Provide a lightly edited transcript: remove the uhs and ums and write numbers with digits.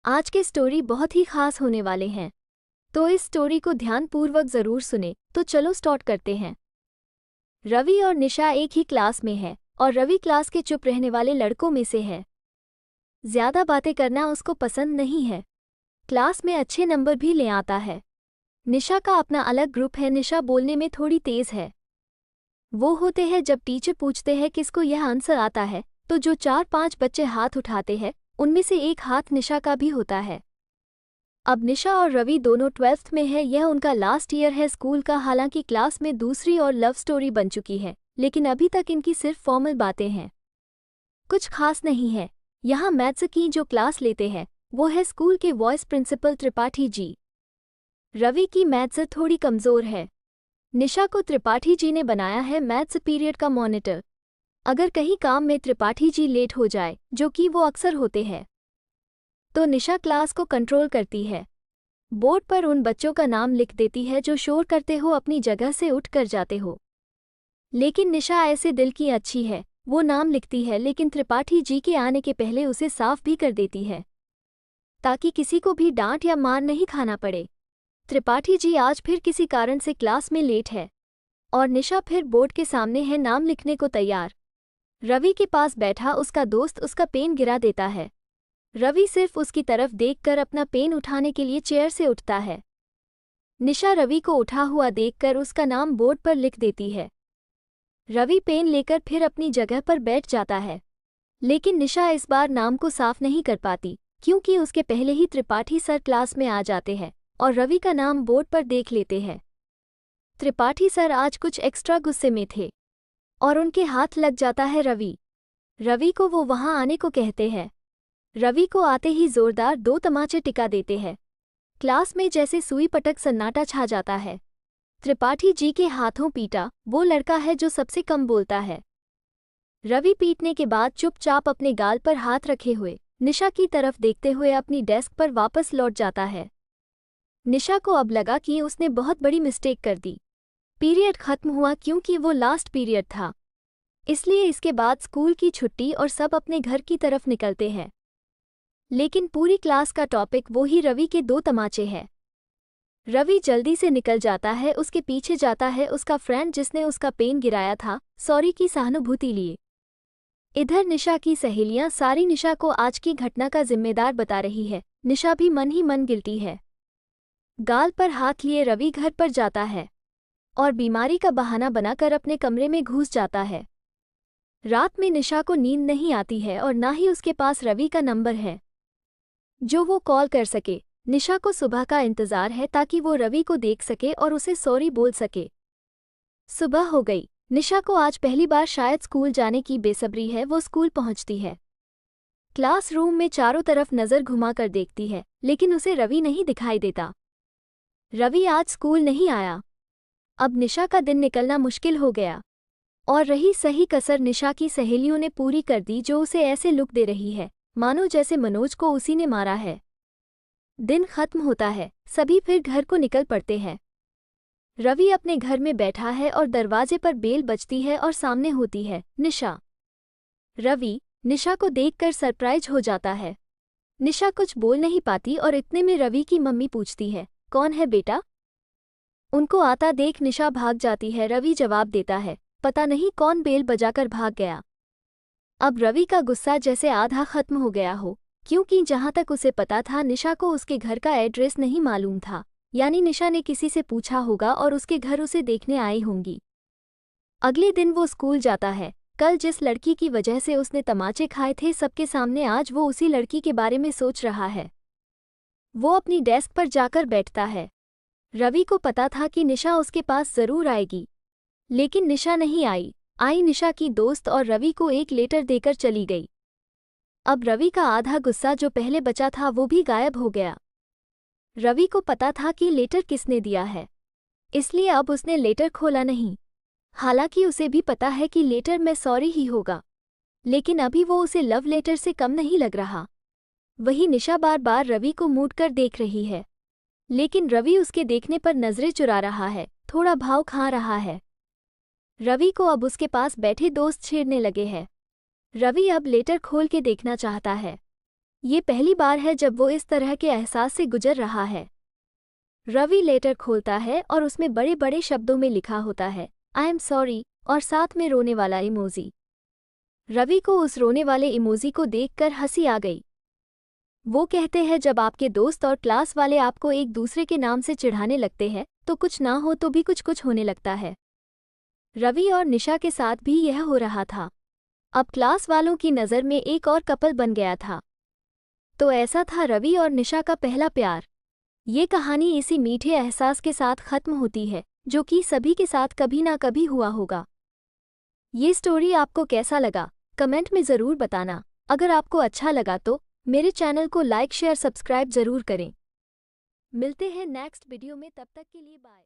आज के स्टोरी बहुत ही खास होने वाले हैं, तो इस स्टोरी को ध्यानपूर्वक जरूर सुने। तो चलो स्टार्ट करते हैं। रवि और निशा एक ही क्लास में है और रवि क्लास के चुप रहने वाले लड़कों में से है। ज्यादा बातें करना उसको पसंद नहीं है। क्लास में अच्छे नंबर भी ले आता है। निशा का अपना अलग ग्रुप है। निशा बोलने में थोड़ी तेज है। वो होते हैं जब टीचर पूछते हैं किसको यह आंसर आता है, तो जो 4-5 बच्चे हाथ उठाते हैं उनमें से एक हाथ निशा का भी होता है। अब निशा और रवि दोनों 12th में है। यह उनका लास्ट ईयर है स्कूल का। हालांकि क्लास में दूसरी और लव स्टोरी बन चुकी है, लेकिन अभी तक इनकी सिर्फ फॉर्मल बातें हैं, कुछ खास नहीं है। यहाँ मैथ्स की जो क्लास लेते हैं वो है स्कूल के वाइस प्रिंसिपल त्रिपाठी जी। रवि की मैथ्स थोड़ी कमज़ोर है। निशा को त्रिपाठी जी ने बनाया है मैथ्स पीरियड का मॉनिटर। अगर कहीं काम में त्रिपाठी जी लेट हो जाए, जो कि वो अक्सर होते हैं, तो निशा क्लास को कंट्रोल करती है। बोर्ड पर उन बच्चों का नाम लिख देती है जो शोर करते हो, अपनी जगह से उठ कर जाते हो। लेकिन निशा ऐसे दिल की अच्छी है, वो नाम लिखती है लेकिन त्रिपाठी जी के आने के पहले उसे साफ भी कर देती है, ताकि किसी को भी डांट या मार नहीं खाना पड़े। त्रिपाठी जी आज फिर किसी कारण से क्लास में लेट है और निशा फिर बोर्ड के सामने है नाम लिखने को तैयार। रवि के पास बैठा उसका दोस्त उसका पेन गिरा देता है। रवि सिर्फ उसकी तरफ देखकर अपना पेन उठाने के लिए चेयर से उठता है। निशा रवि को उठा हुआ देखकर उसका नाम बोर्ड पर लिख देती है। रवि पेन लेकर फिर अपनी जगह पर बैठ जाता है, लेकिन निशा इस बार नाम को साफ नहीं कर पाती, क्योंकि उसके पहले ही त्रिपाठी सर क्लास में आ जाते हैं और रवि का नाम बोर्ड पर देख लेते हैं। त्रिपाठी सर आज कुछ एक्स्ट्रा गुस्से में थे और उनके हाथ लग जाता है रवि को वो वहां आने को कहते हैं। रवि को आते ही जोरदार 2 तमाचे टिका देते हैं। क्लास में जैसे सुई पटक सन्नाटा छा जाता है। त्रिपाठी जी के हाथों पीटा वो लड़का है जो सबसे कम बोलता है। रवि पीटने के बाद चुपचाप अपने गाल पर हाथ रखे हुए निशा की तरफ देखते हुए अपनी डेस्क पर वापस लौट जाता है। निशा को अब लगा कि उसने बहुत बड़ी मिस्टेक कर दी। पीरियड खत्म हुआ क्योंकि वो लास्ट पीरियड था, इसलिए इसके बाद स्कूल की छुट्टी और सब अपने घर की तरफ निकलते हैं। लेकिन पूरी क्लास का टॉपिक वो ही रवि के 2 तमाचे हैं। रवि जल्दी से निकल जाता है। उसके पीछे जाता है उसका फ्रेंड जिसने उसका पेन गिराया था, सॉरी की सहानुभूति लिए। इधर निशा की सहेलियां सारी निशा को आज की घटना का जिम्मेदार बता रही है। निशा भी मन ही मन गिल्टी है। गाल पर हाथ लिए रवि घर पर जाता है और बीमारी का बहाना बनाकर अपने कमरे में घुस जाता है। रात में निशा को नींद नहीं आती है और ना ही उसके पास रवि का नंबर है जो वो कॉल कर सके। निशा को सुबह का इंतजार है ताकि वो रवि को देख सके और उसे सॉरी बोल सके। सुबह हो गई। निशा को आज पहली बार शायद स्कूल जाने की बेसब्री है। वो स्कूल पहुंचती है। क्लासरूम में चारों तरफ नजर घुमाकर देखती है, लेकिन उसे रवि नहीं दिखाई देता। रवि आज स्कूल नहीं आया। अब निशा का दिन निकलना मुश्किल हो गया और रही सही कसर निशा की सहेलियों ने पूरी कर दी, जो उसे ऐसे लुक दे रही है मानो जैसे मनोज को उसी ने मारा है। दिन खत्म होता है, सभी फिर घर को निकल पड़ते हैं। रवि अपने घर में बैठा है और दरवाजे पर बेल बजती है और सामने होती है निशा। रवि निशा को देखकर सरप्राइज हो जाता है। निशा कुछ बोल नहीं पाती और इतने में रवि की मम्मी पूछती है, कौन है बेटा? उनको आता देख निशा भाग जाती है। रवि जवाब देता है, पता नहीं कौन बेल बजाकर भाग गया। अब रवि का गुस्सा जैसे आधा खत्म हो गया हो, क्योंकि जहां तक उसे पता था निशा को उसके घर का एड्रेस नहीं मालूम था। यानी निशा ने किसी से पूछा होगा और उसके घर उसे देखने आई होंगी। अगले दिन वो स्कूल जाता है। कल जिस लड़की की वजह से उसने तमाचे खाए थे सबके सामने, आज वो उसी लड़की के बारे में सोच रहा है। वो अपनी डेस्क पर जाकर बैठता है। रवि को पता था कि निशा उसके पास जरूर आएगी, लेकिन निशा नहीं आई। निशा की दोस्त और रवि को एक लेटर देकर चली गई। अब रवि का आधा गुस्सा जो पहले बचा था वो भी गायब हो गया। रवि को पता था कि लेटर किसने दिया है, इसलिए अब उसने लेटर खोला नहीं। हालांकि उसे भी पता है कि लेटर में सॉरी ही होगा, लेकिन अभी वो उसे लव लेटर से कम नहीं लग रहा। वही निशा बार बार रवि को मूड कर देख रही है, लेकिन रवि उसके देखने पर नजरें चुरा रहा है, थोड़ा भाव खा रहा है। रवि को अब उसके पास बैठे दोस्त छेड़ने लगे हैं। रवि अब लेटर खोल के देखना चाहता है। ये पहली बार है जब वो इस तरह के एहसास से गुजर रहा है। रवि लेटर खोलता है और उसमें बड़े बड़े शब्दों में लिखा होता है आई एम सॉरी और साथ में रोने वाला इमोजी। रवि को उस रोने वाले इमोजी को देखकर हंसी आ गई। वो कहते हैं जब आपके दोस्त और क्लास वाले आपको एक दूसरे के नाम से चिढ़ाने लगते हैं तो कुछ ना हो तो भी कुछ कुछ होने लगता है। रवि और निशा के साथ भी यह हो रहा था। अब क्लास वालों की नज़र में एक और कपल बन गया था। तो ऐसा था रवि और निशा का पहला प्यार। ये कहानी इसी मीठे एहसास के साथ खत्म होती है जो कि सभी के साथ कभी ना कभी हुआ होगा। ये स्टोरी आपको कैसा लगा कमेंट में ज़रूर बताना। अगर आपको अच्छा लगा तो मेरे चैनल को लाइक शेयर सब्सक्राइब ज़रूर करें। मिलते हैं नेक्स्ट वीडियो में, तब तक के लिए बाय।